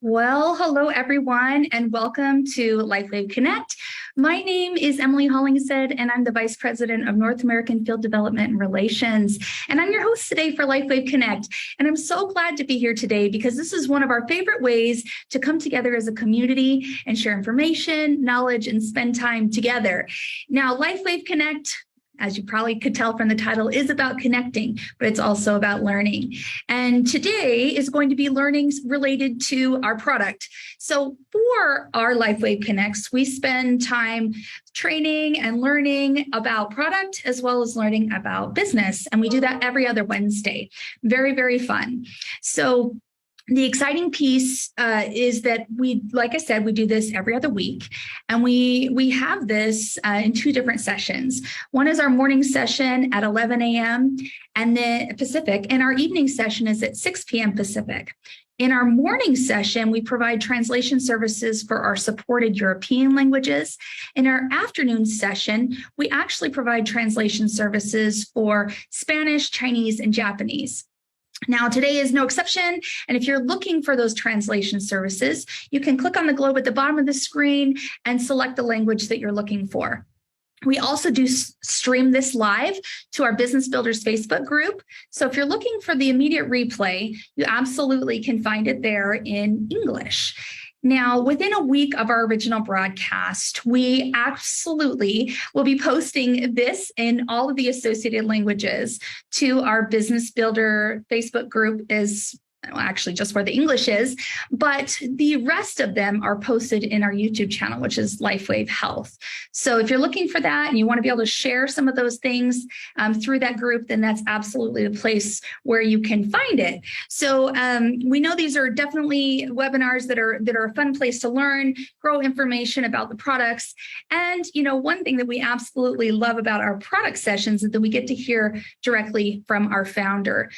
Well, hello everyone, and welcome to LifeWave Connect. My name is Emily Hollingshead, and I'm the Vice President of North American Field Development and Relations. And I'm your host today for LifeWave Connect. And I'm so glad to be here today because this is one of our favorite ways to come together as a community and share information, knowledge, and spend time together. Now, LifeWave Connect, as you probably could tell from the title, is about connecting, but it's also about learning. And today is going to be learnings related to our product. So for our LifeWave Connects, we spend time training and learning about product as well as learning about business. And we do that every other Wednesday. Very, very fun. So the exciting piece is that like I said, we do this every other week, and we have this in two different sessions. One is our morning session at 11 a.m. and then Pacific, and our evening session is at 6 p.m. Pacific. In our morning session, we provide translation services for our supported European languages. In our afternoon session, we actually provide translation services for Spanish, Chinese, and Japanese. Now, today is no exception, and if you're looking for those translation services, you can click on the globe at the bottom of the screen and select the language that you're looking for. We also do stream this live to our Business Builders Facebook group. So if you're looking for the immediate replay, you absolutely can find it there in English. Now, within a week of our original broadcast, we absolutely will be posting this in all of the associated languages to our Business Builder Facebook group actually just where the English is, but the rest of them are posted in our YouTube channel, which is LifeWave Health. So if you're looking for that and you want to be able to share some of those things through that group, then that's absolutely the place where you can find it. So we know these are definitely webinars that are a fun place to learn, grow information about the products. And, one thing that we absolutely love about our product sessions is that we get to hear directly from our founder,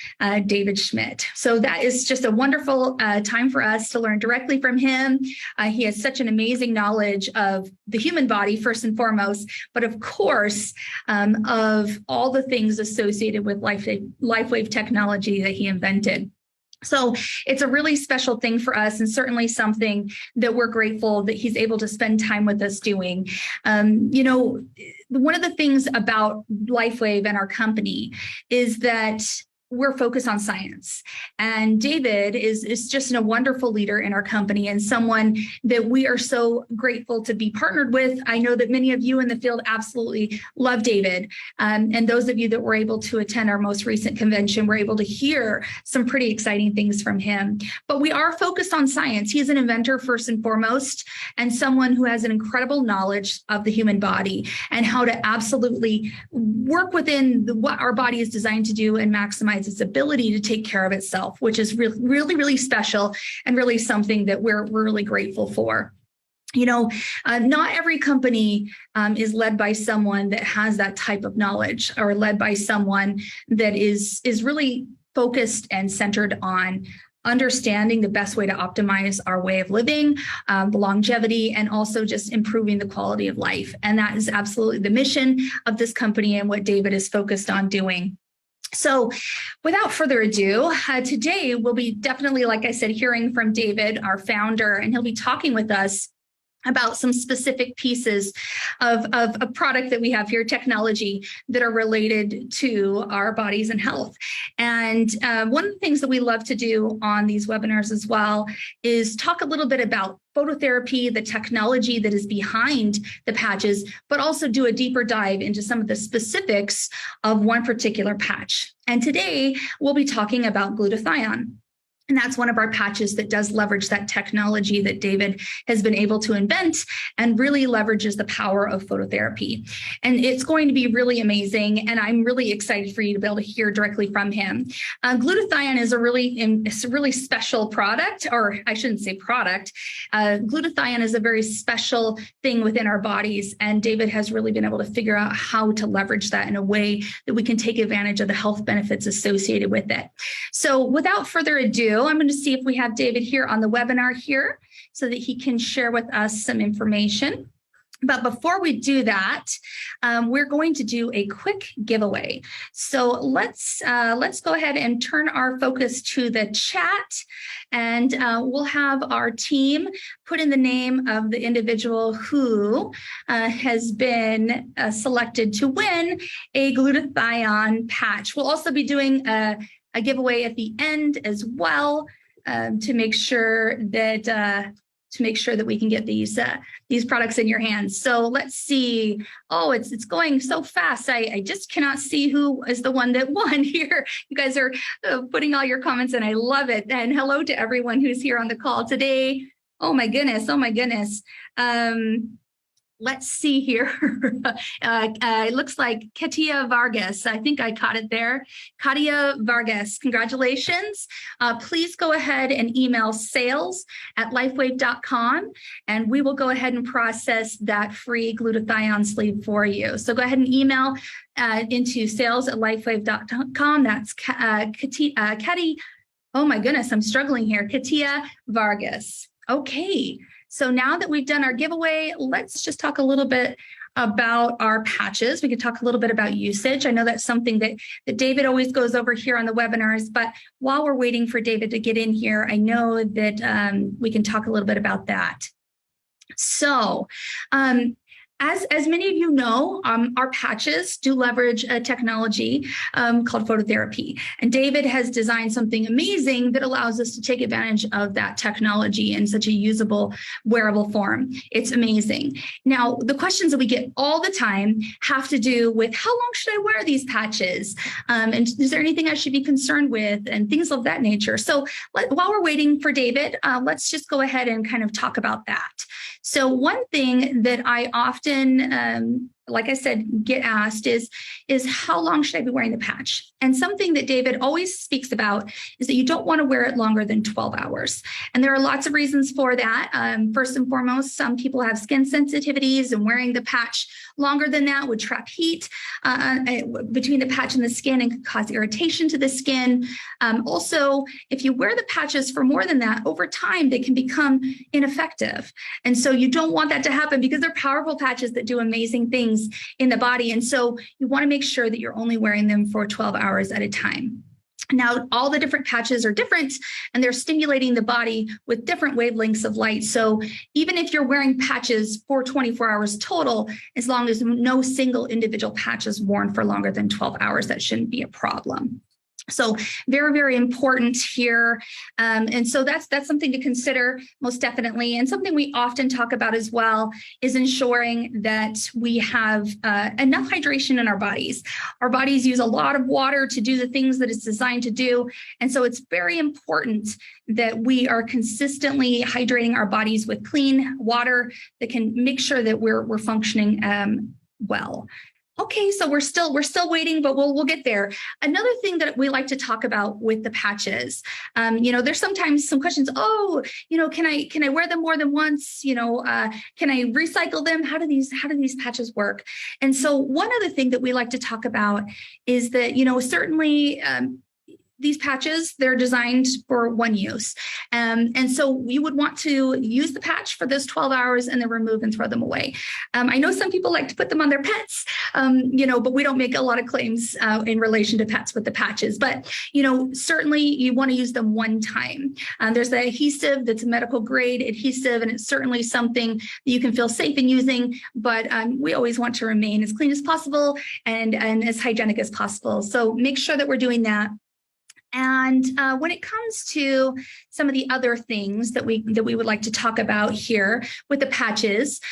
David Schmidt. So that is just a wonderful time for us to learn directly from him. He has such an amazing knowledge of the human body, first and foremost, but of course, of all the things associated with LifeWave technology that he invented. So it's a really special thing for us, and certainly something that we're grateful that he's able to spend time with us doing. One of the things about LifeWave and our company is that we're focused on science. And David is just a wonderful leader in our company and someone that we are so grateful to be partnered with. I know that many of you in the field absolutely love David. And those of you that were able to attend our most recent convention were able to hear some pretty exciting things from him. But we are focused on science. He is an inventor first and foremost, and someone who has an incredible knowledge of the human body and how to absolutely work within what our body is designed to do and maximize its ability to take care of itself, which is really, really special and really something that we're really grateful for. Not every company is led by someone that has that type of knowledge or led by someone that is really focused and centered on understanding the best way to optimize our way of living, the longevity, and also just improving the quality of life. And that is absolutely the mission of this company and what David is focused on doing. So without further ado, today we'll be definitely, like I said, hearing from David, our founder, and he'll be talking with us about some specific pieces of a product that we have here, technology, that are related to our bodies and health. And one of the things that we love to do on these webinars as well is talk a little bit about phototherapy, the technology that is behind the patches, but also do a deeper dive into some of the specifics of one particular patch. And today we'll be talking about glutathione. And that's one of our patches that does leverage that technology that David has been able to invent and really leverages the power of phototherapy. And it's going to be really amazing. And I'm really excited for you to be able to hear directly from him. Glutathione is a really special product, or I shouldn't say product. Glutathione is a very special thing within our bodies. And David has really been able to figure out how to leverage that in a way that we can take advantage of the health benefits associated with it. So without further ado, I'm going to see if we have David here on the webinar here so that he can share with us some information. But before we do that, we're going to do a quick giveaway. So let's go ahead and turn our focus to the chat, and we'll have our team put in the name of the individual who has been selected to win a glutathione patch. We'll also be doing a giveaway at the end as well, to make sure that we can get these products in your hands. So let's see. Oh, it's going so fast. I just cannot see who is the one that won here. You guys are putting all your comments in. I love it. And hello to everyone who's here on the call today. Oh my goodness. Oh my goodness. Let's see here. It looks like Katia Vargas. I think I caught it there. Katia Vargas, congratulations. Please go ahead and email sales@lifewave.com, and we will go ahead and process that free glutathione sleeve for you. So go ahead and email into sales@lifewave.com. That's Katia. Oh my goodness, I'm struggling here. Katia Vargas. Okay. So now that we've done our giveaway, let's just talk a little bit about our patches. We could talk a little bit about usage. I know that's something that David always goes over here on the webinars, but while we're waiting for David to get in here, I know that we can talk a little bit about that. So, as many of you know, our patches do leverage a technology called phototherapy. And David has designed something amazing that allows us to take advantage of that technology in such a usable, wearable form. It's amazing. Now, the questions that we get all the time have to do with how long should I wear these patches? And is there anything I should be concerned with? And things of that nature. So while we're waiting for David, let's just go ahead and kind of talk about that. So one thing that I often, like I said, get asked is how long should I be wearing the patch? And something that David always speaks about is that you don't want to wear it longer than 12 hours. And there are lots of reasons for that. First and foremost, some people have skin sensitivities, and wearing the patch longer than that would trap heat between the patch and the skin and could cause irritation to the skin. Also, if you wear the patches for more than that, over time, they can become ineffective. And so you don't want that to happen because they're powerful patches that do amazing things in the body. And so you want to make sure that you're only wearing them for 12 hours at a time. Now, all the different patches are different, and they're stimulating the body with different wavelengths of light. So even if you're wearing patches for 24 hours total, as long as no single individual patch is worn for longer than 12 hours, that shouldn't be a problem. So very, very important here. And so that's something to consider most definitely. And something we often talk about as well is ensuring that we have enough hydration in our bodies. Our bodies use a lot of water to do the things that it's designed to do. And so it's very important that we are consistently hydrating our bodies with clean water that can make sure that we're functioning well. Okay, so we're still waiting, but we'll get there. Another thing that we like to talk about with the patches, there's sometimes some questions. Oh, can I wear them more than once? Can I recycle them? How do these patches work? And so one other thing that we like to talk about is that certainly. These patches, they're designed for one use. And so you would want to use the patch for those 12 hours and then remove and throw them away. I know some people like to put them on their pets, but we don't make a lot of claims in relation to pets with the patches. But, certainly you want to use them one time. There's the adhesive that's a medical grade adhesive, and it's certainly something that you can feel safe in using. But we always want to remain as clean as possible and as hygienic as possible. So make sure that we're doing that. And when it comes to some of the other things that we would like to talk about here with the patches,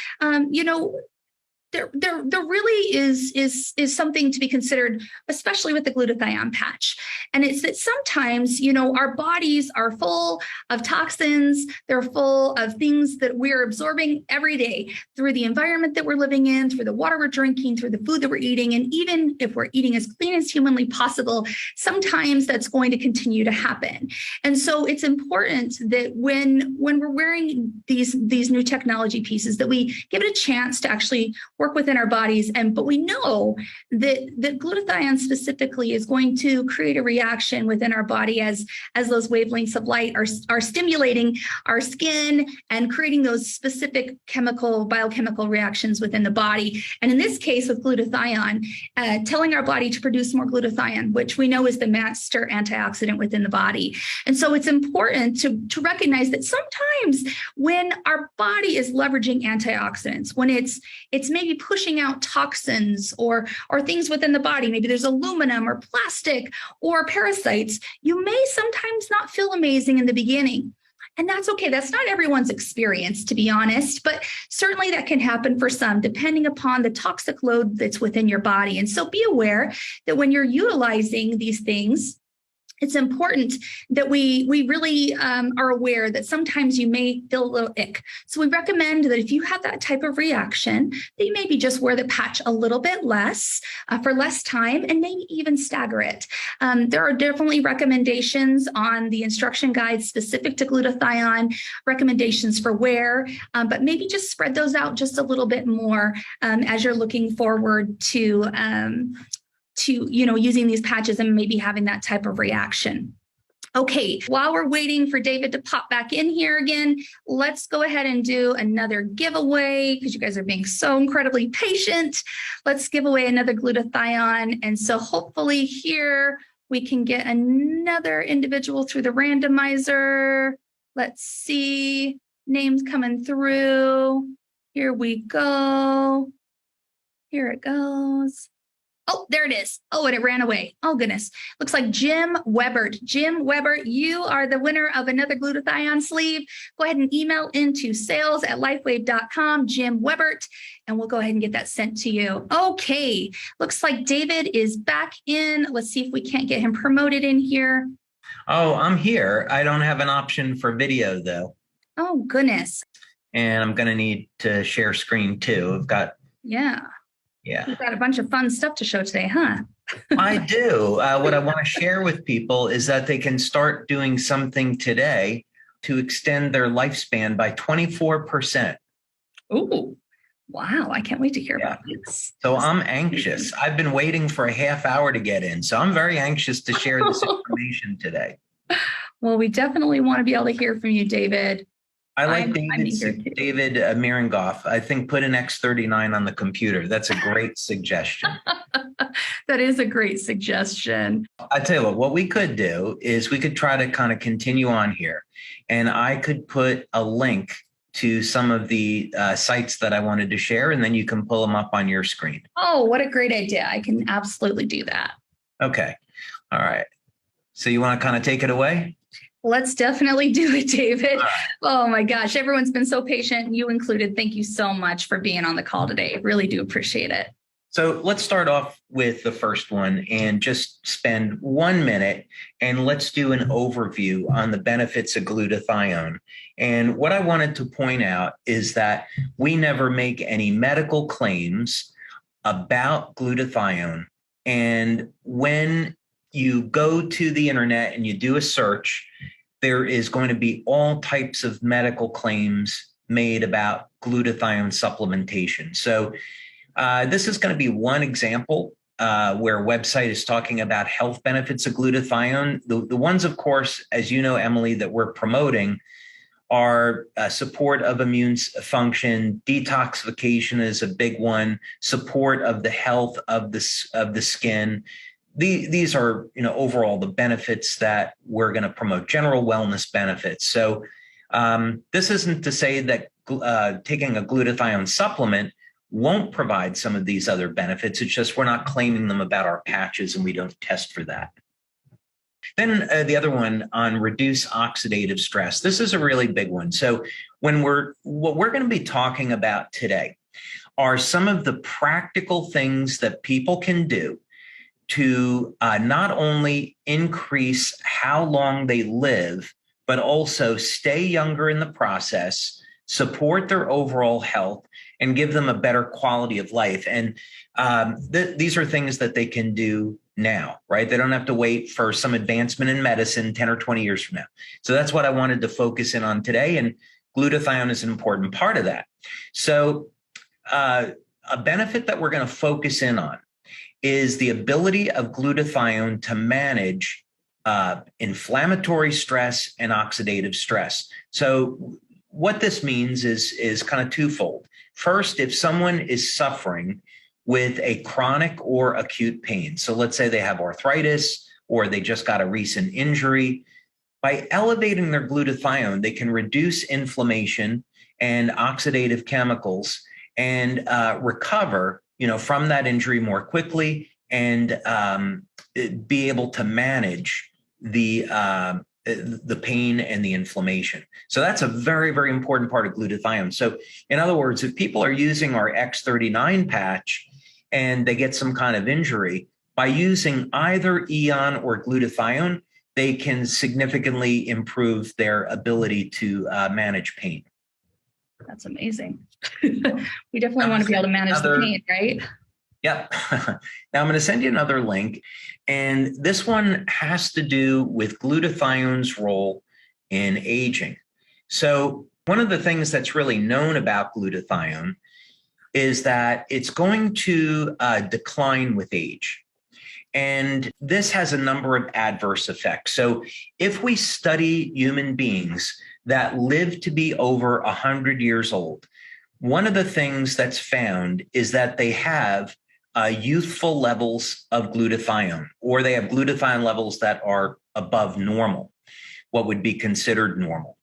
there really is something to be considered, especially with the glutathione patch. And it's that sometimes, our bodies are full of toxins. They're full of things that we're absorbing every day through the environment that we're living in, through the water we're drinking, through the food that we're eating. And even if we're eating as clean as humanly possible, sometimes that's going to continue to happen. And so it's important that when we're wearing these new technology pieces, that we give it a chance to actually work work within our bodies. But we know that glutathione specifically is going to create a reaction within our body as those wavelengths of light are stimulating our skin and creating those specific biochemical reactions within the body. And in this case with glutathione, telling our body to produce more glutathione, which we know is the master antioxidant within the body. And so it's important to recognize that sometimes when our body is leveraging antioxidants, when it's maybe pushing out toxins or things within the body, maybe there's aluminum or plastic or parasites, you may sometimes not feel amazing in the beginning. And that's okay. That's not everyone's experience, to be honest, but certainly that can happen for some, depending upon the toxic load that's within your body. And so be aware that when you're utilizing these things, it's important that we really are aware that sometimes you may feel a little ick. So we recommend that if you have that type of reaction, that you maybe just wear the patch a little bit less for less time and maybe even stagger it. There are definitely recommendations on the instruction guide specific to glutathione, recommendations for wear, but maybe just spread those out just a little bit more as you're looking forward to using these patches and maybe having that type of reaction. Okay, while we're waiting for David to pop back in here again, let's go ahead and do another giveaway because you guys are being so incredibly patient. Let's give away another glutathione. And so hopefully here we can get another individual through the randomizer. Let's see, names coming through. Here we go. Here it goes. Oh, there it is. Oh, and it ran away. Oh, goodness. Looks like Jim Webert. Jim Webert, you are the winner of another glutathione sleeve. Go ahead and email into sales@lifewave.com, Jim Webert, and we'll go ahead and get that sent to you. Okay. Looks like David is back in. Let's see if we can't get him promoted in here. Oh, I'm here. I don't have an option for video, though. Oh, goodness. And I'm going to need to share screen, too. I've got... Yeah. Yeah. You've got a bunch of fun stuff to show today, huh? I do. What I want to share with people is that they can start doing something today to extend their lifespan by 24%. Ooh, wow. I can't wait to hear about this. So I'm anxious. I've been waiting for a half hour to get in. So I'm very anxious to share this information today. Well, we definitely want to be able to hear from you, David. I like David Mirengoff. I think put an X39 on the computer. That's a great suggestion. That is a great suggestion. I tell you what we could do is we could try to kind of continue on here. And I could put a link to some of the sites that I wanted to share, and then you can pull them up on your screen. Oh, what a great idea. I can absolutely do that. Okay. All right. So you want to kind of take it away? Let's definitely do it, David. Oh my gosh, everyone's been so patient, you included. Thank you so much for being on the call today. Really do appreciate it. So let's start off with the first one and just spend 1 minute and let's do an overview on the benefits of glutathione. And what I wanted to point out is that we never make any medical claims about glutathione. And when you go to the internet and you do a search, there is going to be all types of medical claims made about glutathione supplementation. So this is going to be one example where a website is talking about health benefits of glutathione. The ones, of course, as you know, Emily, that we're promoting are support of immune function, detoxification is a big one, support of the health of the skin. These are, overall the benefits that we're going to promote, general wellness benefits. So this isn't to say that taking a glutathione supplement won't provide some of these other benefits. It's just we're not claiming them about our patches and we don't test for that. Then the other one on reduce oxidative stress. This is a really big one. So what we're going to be talking about today are some of the practical things that people can do to not only increase how long they live, but also stay younger in the process, support their overall health, and give them a better quality of life. And these are things that they can do now, right? They don't have to wait for some advancement in medicine 10 or 20 years from now. So that's what I wanted to focus in on today. And glutathione is an important part of that. So a benefit that we're going to focus in on is the ability of glutathione to manage inflammatory stress and oxidative stress. So what this means is kind of twofold. First, if someone is suffering with a chronic or acute pain, so let's say they have arthritis or they just got a recent injury, by elevating their glutathione, they can reduce inflammation and oxidative chemicals and recover, from that injury more quickly and be able to manage the pain and the inflammation. So that's a very, very important part of glutathione. So in other words, if people are using our X39 patch and they get some kind of injury, by using either Eon or glutathione, they can significantly improve their ability to manage pain. That's amazing. We definitely want to be able to manage the pain, right? Yep. Now I'm going to send you another link. And this one has to do with glutathione's role in aging. So one of the things that's really known about glutathione is that it's going to decline with age. And this has a number of adverse effects. So if we study human beings that live to be over 100 years old, one of the things that's found is that they have youthful levels of glutathione, or they have glutathione levels that are above normal, what would be considered normal.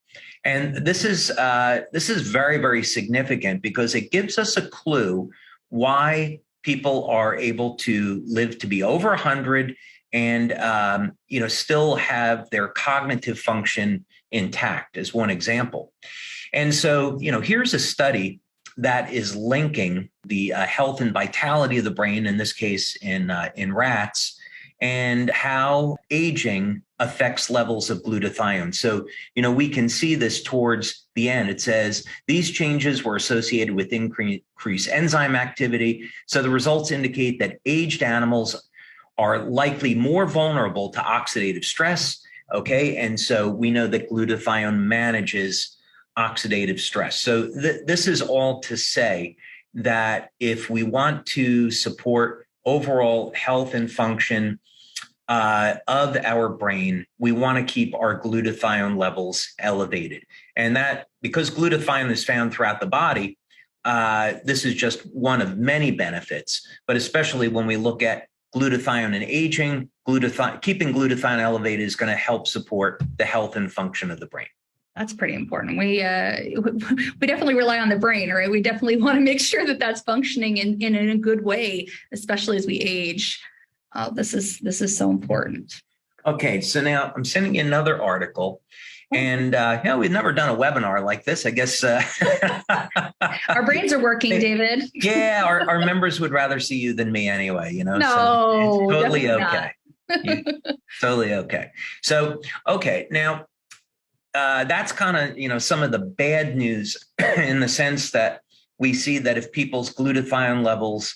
And this is very, very significant because it gives us a clue why people are able to live to be over 100 and still have their cognitive function intact, as one example. And so, here's a study that is linking the health and vitality of the brain, in this case in rats, and how aging affects levels of glutathione. So, we can see this towards the end. It says these changes were associated with increased enzyme activity. So the results indicate that aged animals are likely more vulnerable to oxidative stress. Okay. And so we know that glutathione manages oxidative stress. So this is all to say that if we want to support overall health and function of our brain, we want to keep our glutathione levels elevated. And that, because glutathione is found throughout the body, this is just one of many benefits, but especially when we look at glutathione and aging, keeping glutathione elevated is going to help support the health and function of the brain. That's pretty important. We definitely rely on the brain, right? We definitely want to make sure that that's functioning in a good way, especially as we age. This is so important. Okay, so now I'm sending you another article, and we've never done a webinar like this. I guess our brains are working, David. Yeah, our members would rather see you than me anyway. No, so it's totally okay. Totally okay. So okay, now that's kind of some of the bad news in the sense that we see that if people's glutathione levels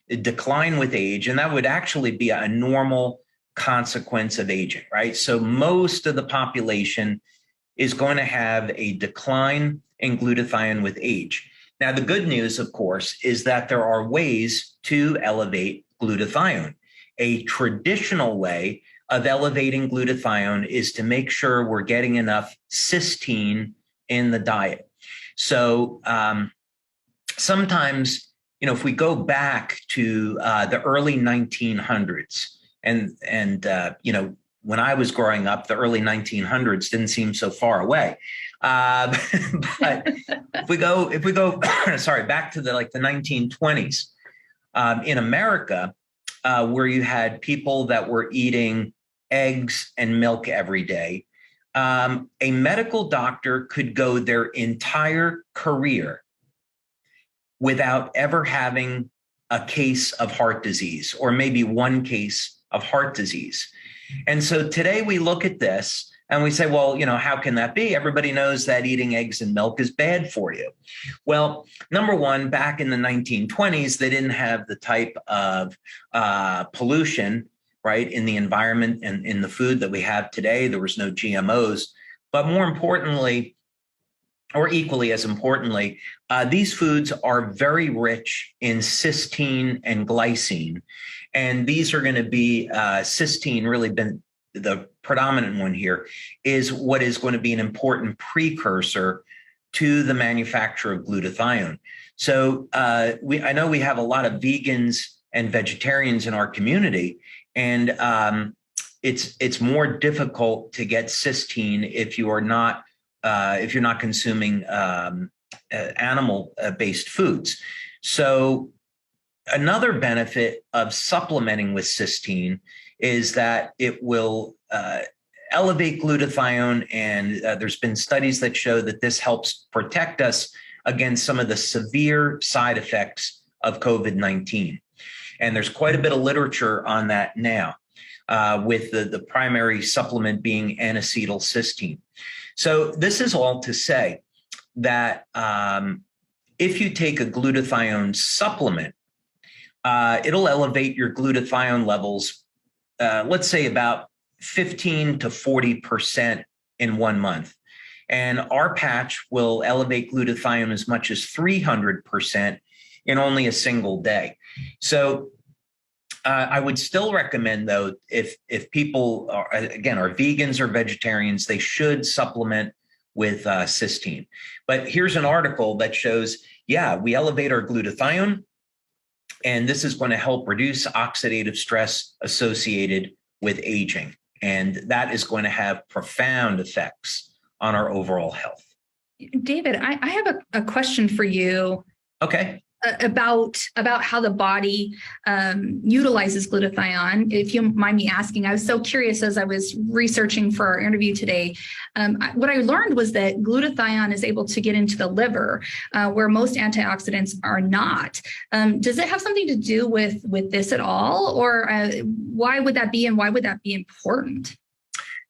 decline with age, and that would actually be a normal consequence of aging, right? So most of the population is going to have a decline in glutathione with age. Now, the good news, of course, is that there are ways to elevate glutathione. A traditional way of elevating glutathione is to make sure we're getting enough cysteine in the diet. So sometimes, if we go back to the early 1900s, and when I was growing up, the early 1900s didn't seem so far away. But if we go, back to the 1920s, in America, where you had people that were eating eggs and milk every day, a medical doctor could go their entire career without ever having a case of heart disease, or maybe one case of heart disease. And so today we look at this and we say, well, how can that be? Everybody knows that eating eggs and milk is bad for you. Well, number one, back in the 1920s, they didn't have the type of pollution, right, in the environment and in the food that we have today. There was no GMOs. But more importantly, or equally as importantly, these foods are very rich in cysteine and glycine. And these are going to be cysteine, really been the predominant one here, is what is going to be an important precursor to the manufacture of glutathione. So I know we have a lot of vegans and vegetarians in our community, and it's more difficult to get cysteine if you're not consuming animal-based foods. So another benefit of supplementing with cysteine is that it will elevate glutathione, and there's been studies that show that this helps protect us against some of the severe side effects of COVID-19. And there's quite a bit of literature on that now, with the primary supplement being N-acetylcysteine. So this is all to say that if you take a glutathione supplement, it'll elevate your glutathione levels, let's say about 15 to 40% in 1 month. And our patch will elevate glutathione as much as 300% in only a single day. So I would still recommend, though, if people are vegans or vegetarians, they should supplement with cysteine. But here's an article that shows, we elevate our glutathione, and this is going to help reduce oxidative stress associated with aging. And that is going to have profound effects on our overall health. David, I have a question for you. Okay. About how the body utilizes glutathione. If you mind me asking, I was so curious as I was researching for our interview today. What I learned was that glutathione is able to get into the liver, where most antioxidants are not. Does it have something to do with this at all, or why would that be, and why would that be important?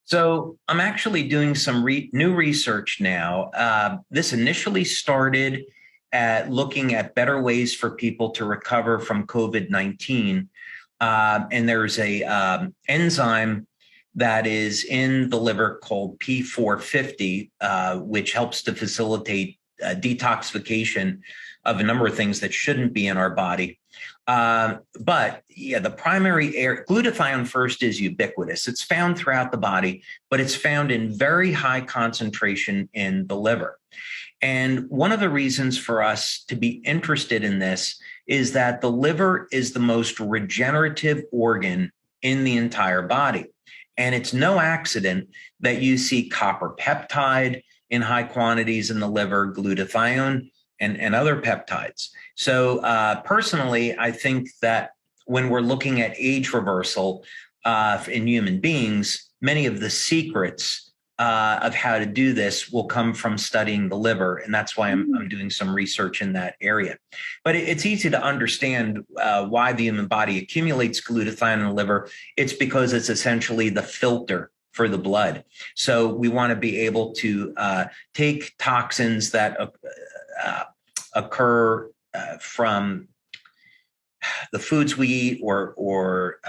So I'm actually doing some new research now. This initially started at looking at better ways for people to recover from COVID-19. And there's a enzyme that is in the liver called P450, which helps to facilitate detoxification of a number of things that shouldn't be in our body. The primary glutathione first is ubiquitous. It's found throughout the body, but it's found in very high concentration in the liver. And one of the reasons for us to be interested in this is that the liver is the most regenerative organ in the entire body. And it's no accident that you see copper peptide in high quantities in the liver, glutathione, and other peptides. So personally, I think that when we're looking at age reversal in human beings, many of the secrets of how to do this will come from studying the liver. And that's why I'm doing some research in that area. But it's easy to understand why the human body accumulates glutathione in the liver. It's because it's essentially the filter for the blood. So we want to be able to take toxins that occur from the foods we eat, or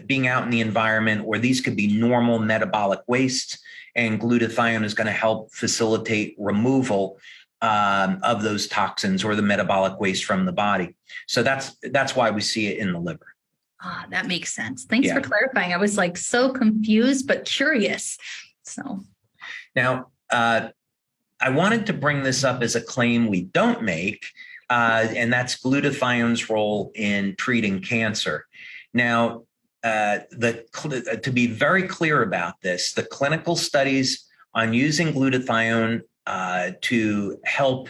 being out in the environment, or these could be normal metabolic wastes. And glutathione is going to help facilitate removal of those toxins or the metabolic waste from the body. So that's why we see it in the liver. That makes sense. Thanks for clarifying. I was so confused, but curious. So now I wanted to bring this up as a claim we don't make, and that's glutathione's role in treating cancer. Now, to be very clear about this, the clinical studies on using glutathione to help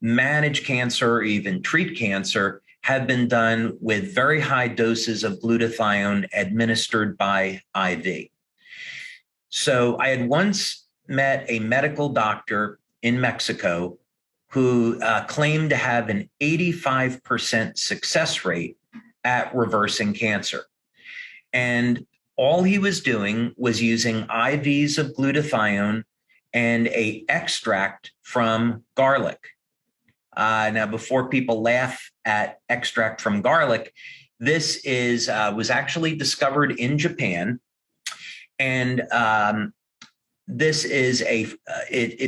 manage cancer or even treat cancer have been done with very high doses of glutathione administered by IV. So I had once met a medical doctor in Mexico who claimed to have an 85% success rate at reversing cancer. And all he was doing was using IVs of glutathione and an extract from garlic. Now, before people laugh at extract from garlic, this was actually discovered in Japan. And this is it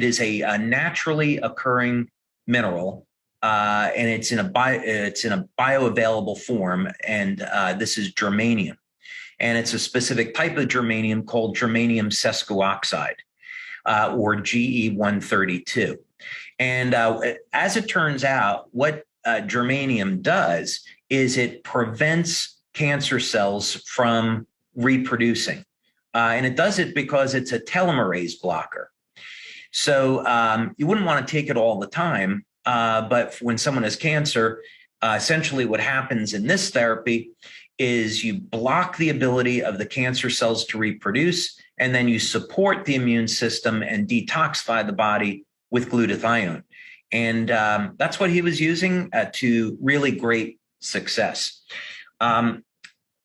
is a naturally occurring mineral, and it's in a bioavailable form, and this is germanium, and it's a specific type of germanium called germanium sesquioxide, or Ge132. And as it turns out, what germanium does is it prevents cancer cells from reproducing. And it does it because it's a telomerase blocker. So you wouldn't want to take it all the time, but when someone has cancer, essentially what happens in this therapy is you block the ability of the cancer cells to reproduce, and then you support the immune system and detoxify the body with glutathione. And that's what he was using to really great success.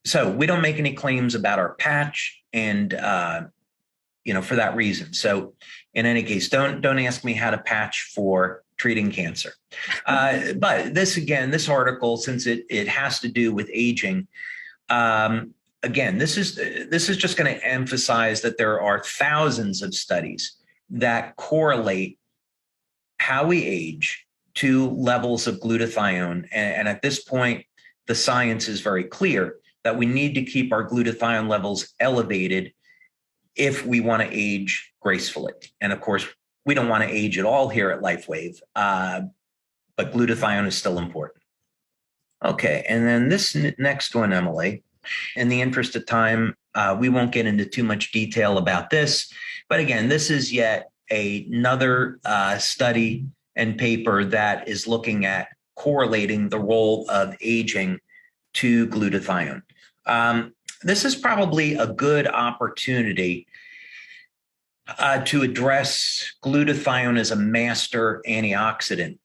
So we don't make any claims about our patch, and for that reason. So in any case, don't ask me how to patch for treating cancer. But this article, since it has to do with aging, again, this is just going to emphasize that there are thousands of studies that correlate how we age to levels of glutathione. And at this point, the science is very clear that we need to keep our glutathione levels elevated if we want to age gracefully. And of course, we don't want to age at all here at LifeWave, but glutathione is still important. Okay, and then this next one, Emily, in the interest of time, we won't get into too much detail about this, but again, this is yet another study and paper that is looking at correlating the role of aging to glutathione. This is probably a good opportunity to address glutathione as a master antioxidant.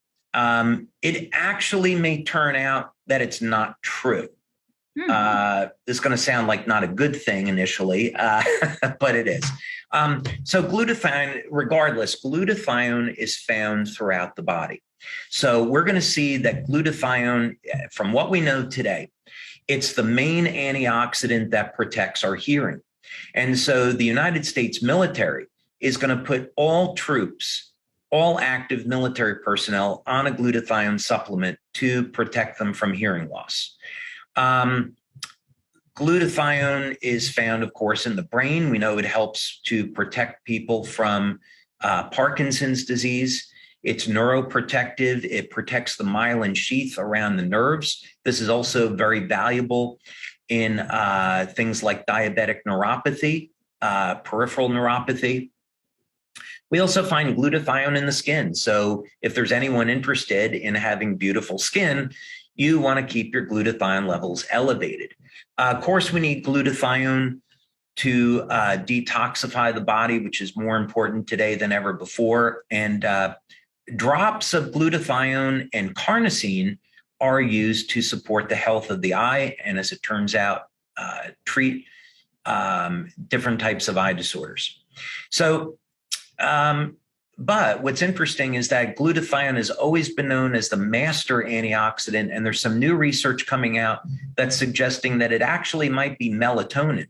It actually may turn out that it's not true. This is going to sound like not a good thing initially, but it is. So glutathione, regardless, glutathione is found throughout the body. So we're going to see that glutathione, from what we know today, it's the main antioxidant that protects our hearing. And so the United States military is going to put all troops, all active military personnel, on a glutathione supplement to protect them from hearing loss. Glutathione is found, of course, in the brain. We know it helps to protect people from Parkinson's disease. It's neuroprotective. It protects the myelin sheath around the nerves. This is also very valuable in things like diabetic neuropathy, peripheral neuropathy. We also find glutathione in the skin. So if there's anyone interested in having beautiful skin, you want to keep your glutathione levels elevated. Of course, we need glutathione to detoxify the body, which is more important today than ever before. And drops of glutathione and carnosine are used to support the health of the eye, and as it turns out, treat different types of eye disorders. So, but what's interesting is that glutathione has always been known as the master antioxidant, and there's some new research coming out that's suggesting that it actually might be melatonin,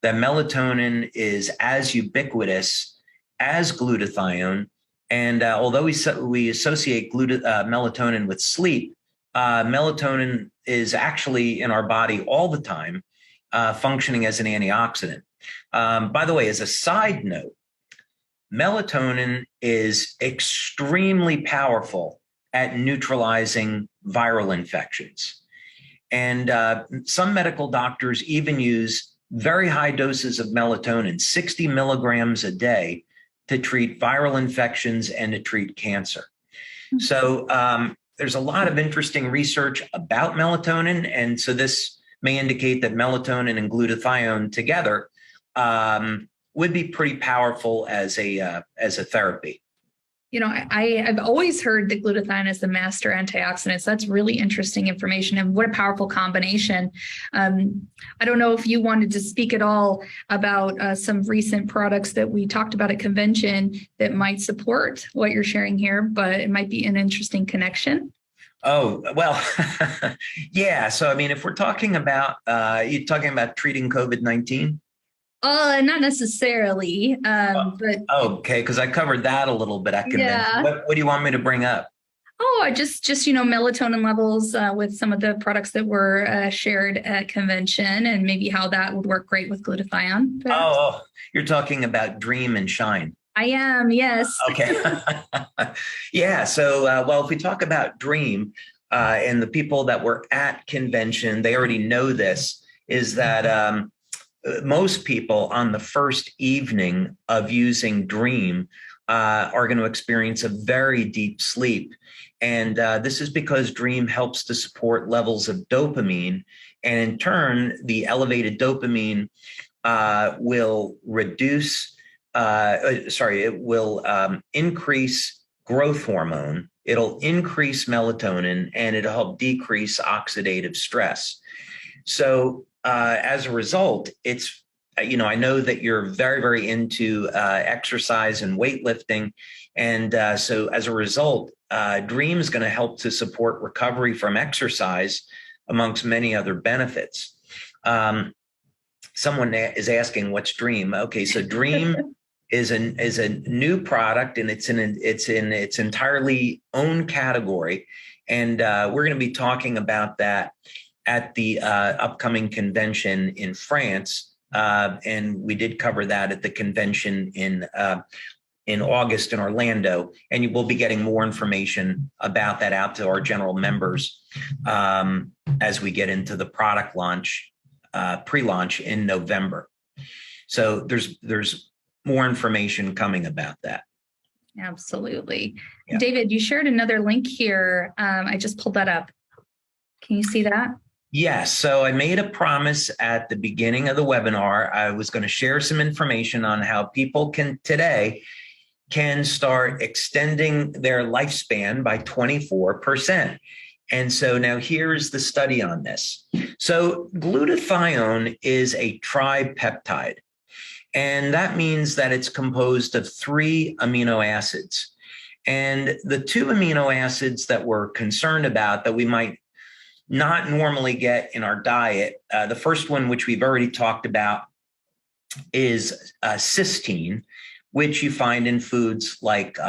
that melatonin is as ubiquitous as glutathione. And although we associate melatonin with sleep, melatonin is actually in our body all the time, functioning as an antioxidant. By the way, as a side note, melatonin is extremely powerful at neutralizing viral infections. And some medical doctors even use very high doses of melatonin, 60 milligrams a day, to treat viral infections and to treat cancer. So there's a lot of interesting research about melatonin. And so this may indicate that melatonin and glutathione together would be pretty powerful as a therapy. You know, I've always heard that glutathione is the master antioxidant. So that's really interesting information, and what a powerful combination. I don't know if you wanted to speak at all about some recent products that we talked about at convention that might support what you're sharing here, but it might be an interesting connection. Oh, well, yeah. So, I mean, if we're talking about, you're talking about treating COVID-19? Not necessarily, but Okay, because I covered that a little bit at convention. yeah. What do you want me to bring up? Oh, I just melatonin levels with some of the products that were shared at convention, and maybe how that would work great with glutathione, perhaps. Oh, you're talking about Dream and Shine. I am, yes. Okay. Yeah. So, well, if we talk about Dream and the people that were at convention, they already know this, is that most people on the first evening of using Dream are going to experience a very deep sleep. And this is because Dream helps to support levels of dopamine. And in turn, the elevated dopamine will reduce, it will increase growth hormone. It'll increase melatonin and it'll help decrease oxidative stress. So as a result, it's, I know that you're very, very into exercise and weightlifting. And so as a result, Dream is going to help to support recovery from exercise amongst many other benefits. Someone is asking what's Dream. Okay, so Dream is a new product and it's in its entirely own category. And we're going to be talking about that at the upcoming convention in France. And we did cover that at the convention in August in Orlando. And you will be getting more information about that out to our general members as we get into the product launch, pre-launch in November. So there's more information coming about that. Absolutely. Yeah. David, you shared another link here. I just pulled that up. Can you see that? Yes. So I made a promise at the beginning of the webinar. I was going to share some information on how people can start extending their lifespan by 24%. And so now here's the study on this. So glutathione is a tripeptide, and that means that it's composed of 3 amino acids. And the 2 amino acids that we're concerned about that we might not normally get in our diet, the first one, which we've already talked about, is cysteine, which you find in foods like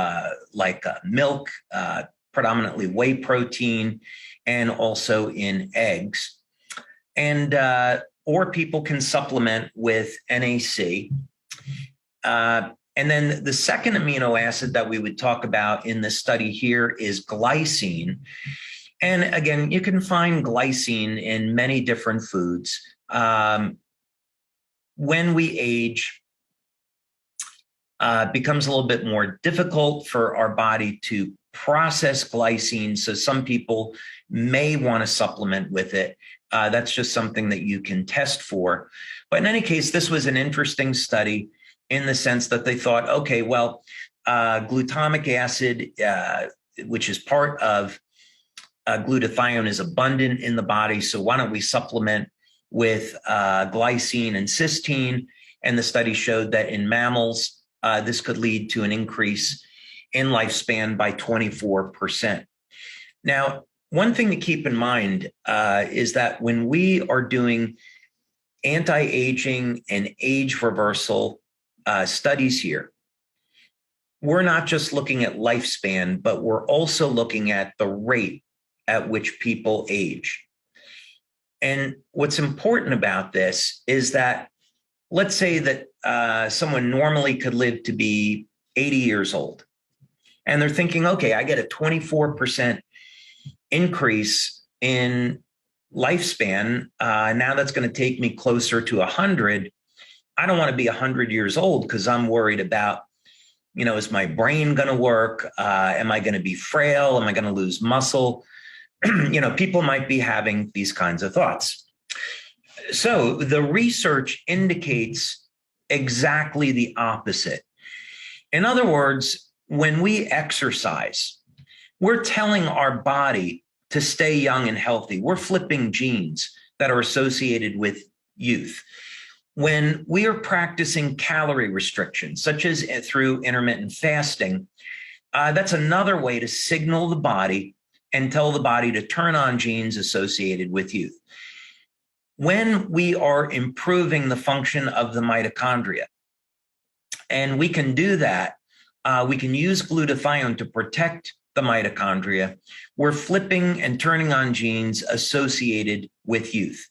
milk, predominantly whey protein, and also in eggs. And or people can supplement with NAC. And then the second amino acid that we would talk about in this study here is glycine. And again, you can find glycine in many different foods. When we age, it becomes a little bit more difficult for our body to process glycine. So some people may want to supplement with it. That's just something that you can test for. But in any case, this was an interesting study in the sense that they thought, okay, well, glutamic acid, which is part of glutathione, is abundant in the body. So why don't we supplement with glycine and cysteine? And the study showed that in mammals, this could lead to an increase in lifespan by 24%. Now, one thing to keep in mind is that when we are doing anti-aging and age reversal studies here, we're not just looking at lifespan, but we're also looking at the rate at which people age. And what's important about this is that, let's say that someone normally could live to be 80 years old. And they're thinking, okay, I get a 24% increase in lifespan. Now that's going to take me closer to 100. I don't want to be 100 years old because I'm worried about, is my brain going to work? Am I going to be frail? Am I going to lose muscle? People might be having these kinds of thoughts. So the research indicates exactly the opposite. In other words, when we exercise, we're telling our body to stay young and healthy. We're flipping genes that are associated with youth. When we are practicing calorie restriction, such as through intermittent fasting, that's another way to signal the body and tell the body to turn on genes associated with youth. when we are improving the function of the mitochondria. And we can do that. We can use glutathione to protect the mitochondria. We're flipping and turning on genes associated with youth.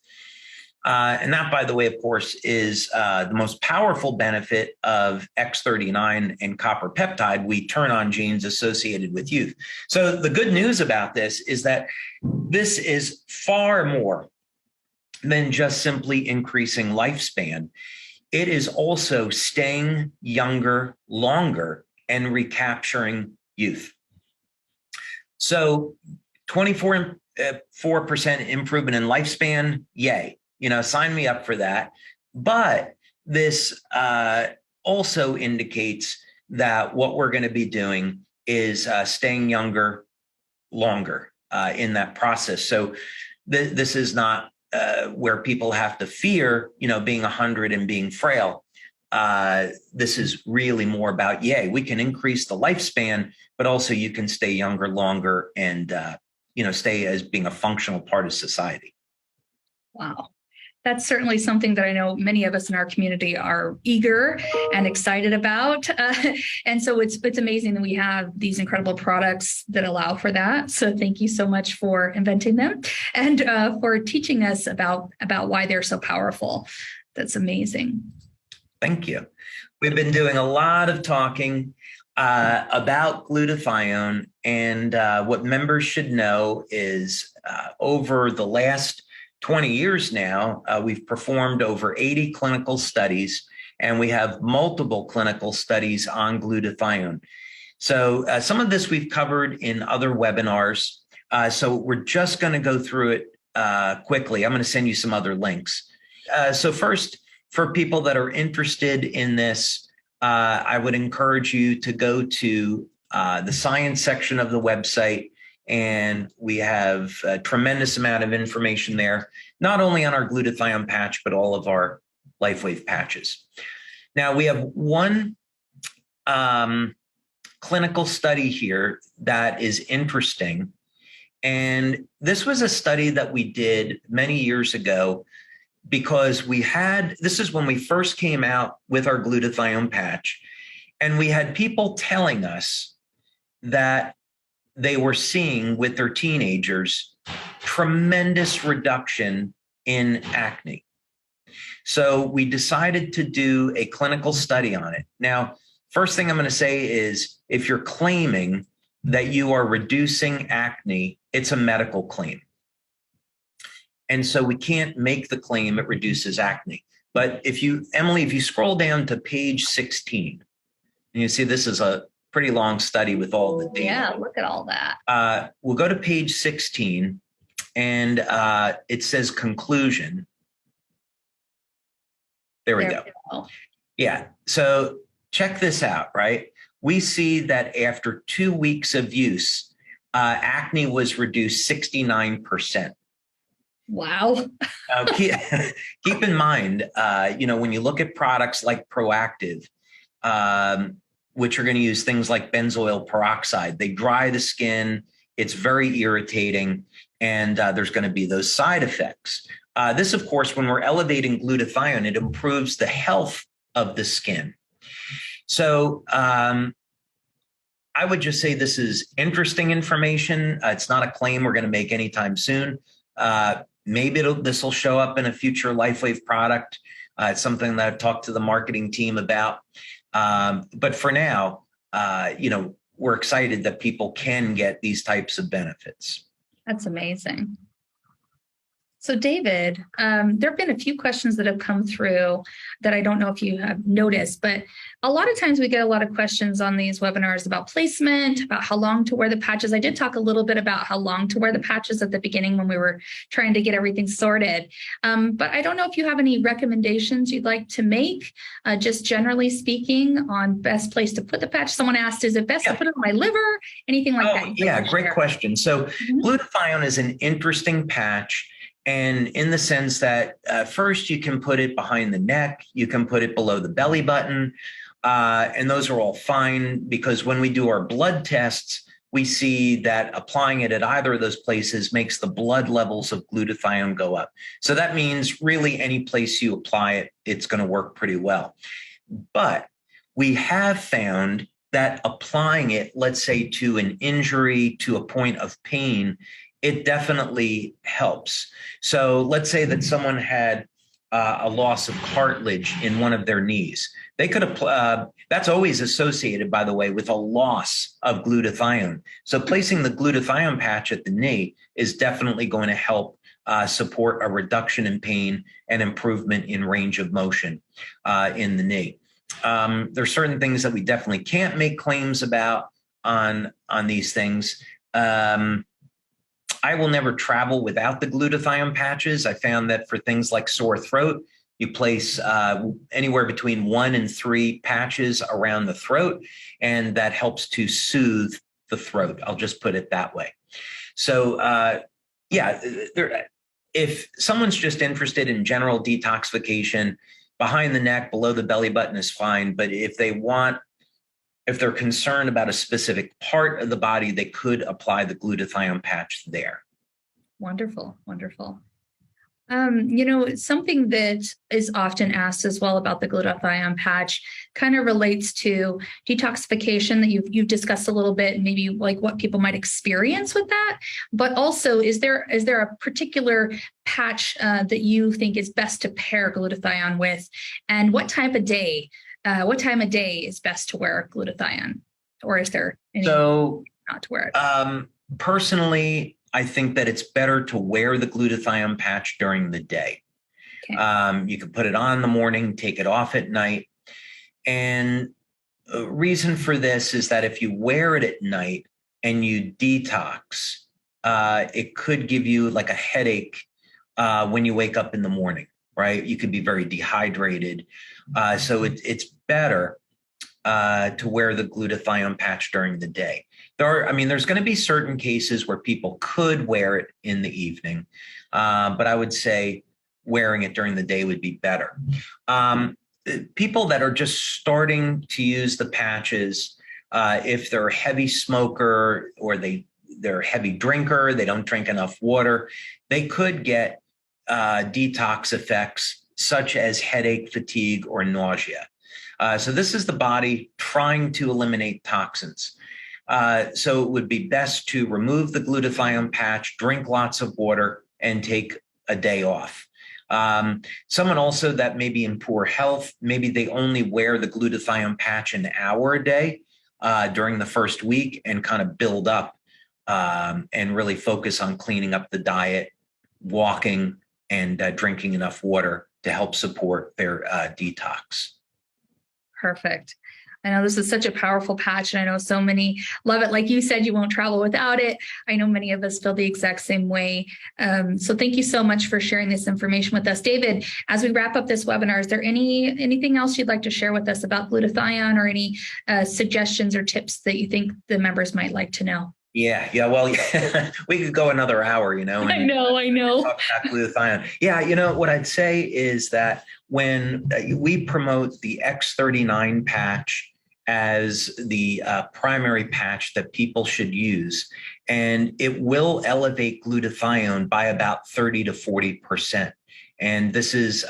And that, by the way, of course, is the most powerful benefit of X39 and copper peptide. We turn on genes associated with youth. So the good news about this is that this is far more than just simply increasing lifespan. It is also staying younger longer and recapturing youth. So 24% improvement in lifespan, yay. Sign me up for that. But this also indicates that what we're going to be doing is staying younger longer in that process. So this is not where people have to fear, being 100 and being frail. This is really more about, we can increase the lifespan, but also you can stay younger longer and, stay as being a functional part of society. Wow. That's certainly something that I know many of us in our community are eager and excited about. And so it's amazing that we have these incredible products that allow for that. So thank you so much for inventing them and for teaching us about why they're so powerful. That's amazing. Thank you. We've been doing a lot of talking about glutathione, and what members should know is over the last 20 years now, we've performed over 80 clinical studies, and we have multiple clinical studies on glutathione. So some of this we've covered in other webinars. So we're just going to go through it quickly. I'm going to send you some other links. So first, for people that are interested in this, I would encourage you to go to the science section of the website. And we have a tremendous amount of information there, not only on our glutathione patch, but all of our LifeWave patches. Now, we have one clinical study here that is interesting. And this was a study that we did many years ago because this is when we first came out with our glutathione patch. And we had people telling us that they were seeing with their teenagers tremendous reduction in acne. So we decided to do a clinical study on it. Now, first thing I'm going to say is if you're claiming that you are reducing acne, it's a medical claim. And so we can't make the claim it reduces acne. But Emily, if you scroll down to page 16, and you see this is a pretty long study with all the data. Yeah, look at all that. We'll go to page 16, and it says conclusion. There we go. Yeah. So check this out, right? We see that after 2 weeks of use, acne was reduced 69%. Wow. Keep in mind, when you look at products like Proactive, which are going to use things like benzoyl peroxide. They dry the skin. It's very irritating. And there's going to be those side effects. This, of course, when we're elevating glutathione, it improves the health of the skin. So I would just say this is interesting information. It's not a claim we're going to make anytime soon. Maybe this will show up in a future LifeWave product. It's something that I've talked to the marketing team about. But for now, we're excited that people can get these types of benefits. That's amazing. So David, there have been a few questions that have come through that I don't know if you have noticed, but a lot of times we get a lot of questions on these webinars about placement, about how long to wear the patches. I did talk a little bit about how long to wear the patches at the beginning when we were trying to get everything sorted. But I don't know if you have any recommendations you'd like to make, just generally speaking, on best place to put the patch. Someone asked, is it best to put it on my liver? Anything like that? Yeah, great question. So glutathione is an interesting patch. And in the sense that first you can put it behind the neck, you can put it below the belly button, and those are all fine because when we do our blood tests, we see that applying it at either of those places makes the blood levels of glutathione go up. So that means really any place you apply it, it's going to work pretty well. But we have found that applying it, let's say to an injury, to a point of pain, it definitely helps. So let's say that someone had a loss of cartilage in one of their knees. They could apply, that's always associated, by the way, with a loss of glutathione. So placing the glutathione patch at the knee is definitely going to help support a reduction in pain and improvement in range of motion in the knee. There's certain things that we definitely can't make claims about on these things. I will never travel without the glutathione patches. I found that for things like sore throat, you place anywhere between 1 and 3 patches around the throat, and that helps to soothe the throat. I'll just put it that way. So if someone's just interested in general detoxification, behind the neck, below the belly button is fine. But if they're concerned about a specific part of the body, they could apply the glutathione patch there. Wonderful, wonderful. Something that is often asked as well about the glutathione patch kind of relates to detoxification that you've discussed a little bit, and maybe like what people might experience with that. But also, is there a particular patch that you think is best to pair glutathione with, and what time of day is best to wear glutathione, or is there any not to wear it? Personally, I think that it's better to wear the glutathione patch during the day. Okay. You can put it on in the morning, take it off at night. And the reason for this is that if you wear it at night and you detox, it could give you like a headache when you wake up in the morning, right? You could be very dehydrated. So it's better to wear the glutathione patch during the day. There's going to be certain cases where people could wear it in the evening, but I would say wearing it during the day would be better. People that are just starting to use the patches, if they're a heavy smoker or they're a heavy drinker, they don't drink enough water, they could get detox effects such as headache, fatigue, or nausea. So this is the body trying to eliminate toxins. So it would be best to remove the glutathione patch, drink lots of water, and take a day off. Someone also that may be in poor health, maybe they only wear the glutathione patch an hour a day during the first week and kind of build up and really focus on cleaning up the diet, walking, and drinking enough water to help support their detox. Perfect. I know this is such a powerful patch, and I know so many love it. Like you said, you won't travel without it. I know many of us feel the exact same way. So thank you so much for sharing this information with us. David, as we wrap up this webinar, is there anything else you'd like to share with us about glutathione, or any suggestions or tips that you think the members might like to know? Yeah. Well, we could go another hour, I know. Talk about glutathione. Yeah. What I'd say is that when we promote the X39 patch as the primary patch that people should use, and it will elevate glutathione by about 30 to 40%. And this is,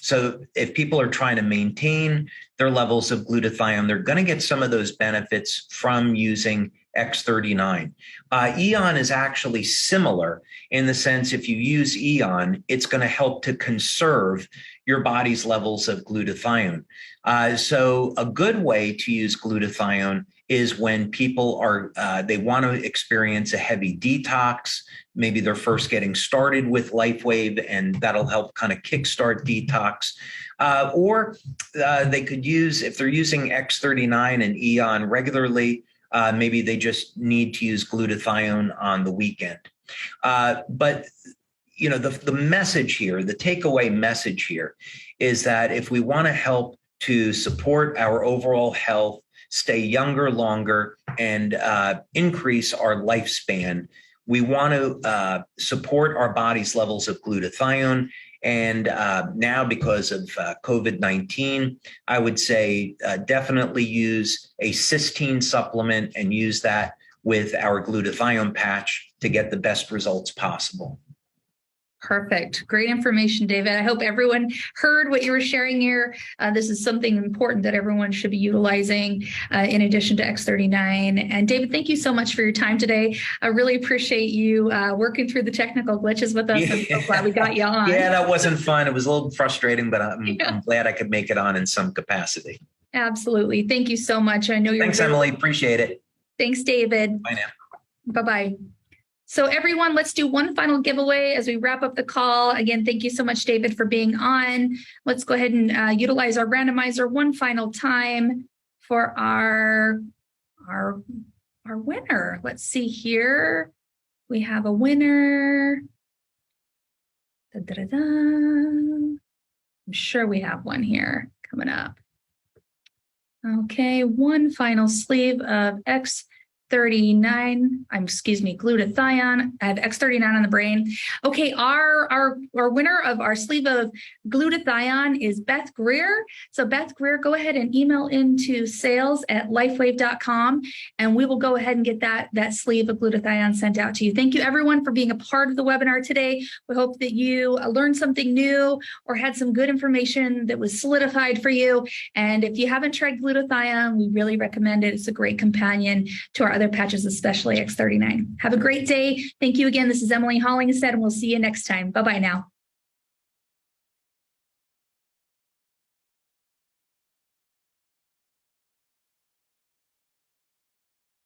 so if people are trying to maintain their levels of glutathione, they're going to get some of those benefits from using X39. Eon is actually similar in the sense if you use Eon, it's going to help to conserve your body's levels of glutathione. So a good way to use glutathione is when people are, they want to experience a heavy detox. Maybe they're first getting started with LifeWave, and that'll help kind of kickstart detox. Or they could use, if they're using X39 and Eon regularly, maybe they just need to use glutathione on the weekend. But the message here, the takeaway message here is that if we want to help to support our overall health, stay younger longer, and increase our lifespan, we want to support our body's levels of glutathione. And now, because of COVID-19, I would say definitely use a cysteine supplement and use that with our glutathione patch to get the best results possible. Perfect. Great information, David. I hope everyone heard what you were sharing here. This is something important that everyone should be utilizing in addition to X39. And David, thank you so much for your time today. I really appreciate you working through the technical glitches with us. Yeah. I'm so glad we got you on. Yeah, that wasn't fun. It was a little frustrating, but I'm glad I could make it on in some capacity. Absolutely. Thank you so much. I know you're. Thanks, Emily. Appreciate it. Thanks, David. Bye now. Bye-bye. So everyone, let's do one final giveaway as we wrap up the call. Again, thank you so much, David, for being on. Let's go ahead and utilize our randomizer one final time for our winner. Let's see here. We have a winner. Da-da-da-da. I'm sure we have one here coming up. Okay, one final sleeve of glutathione. I have X39 on the brain. Okay, our winner of our sleeve of glutathione is Beth Greer. So Beth Greer, go ahead and email into sales@lifewave.com, and we will go ahead and get that sleeve of glutathione sent out to you. Thank you everyone for being a part of the webinar today. We hope that you learned something new or had some good information that was solidified for you. And if you haven't tried glutathione, we really recommend it. It's a great companion to our other patches, especially X39. Have a great day. Thank you again. This is Emily Hollingshead, and we'll see you next time. Bye-bye now.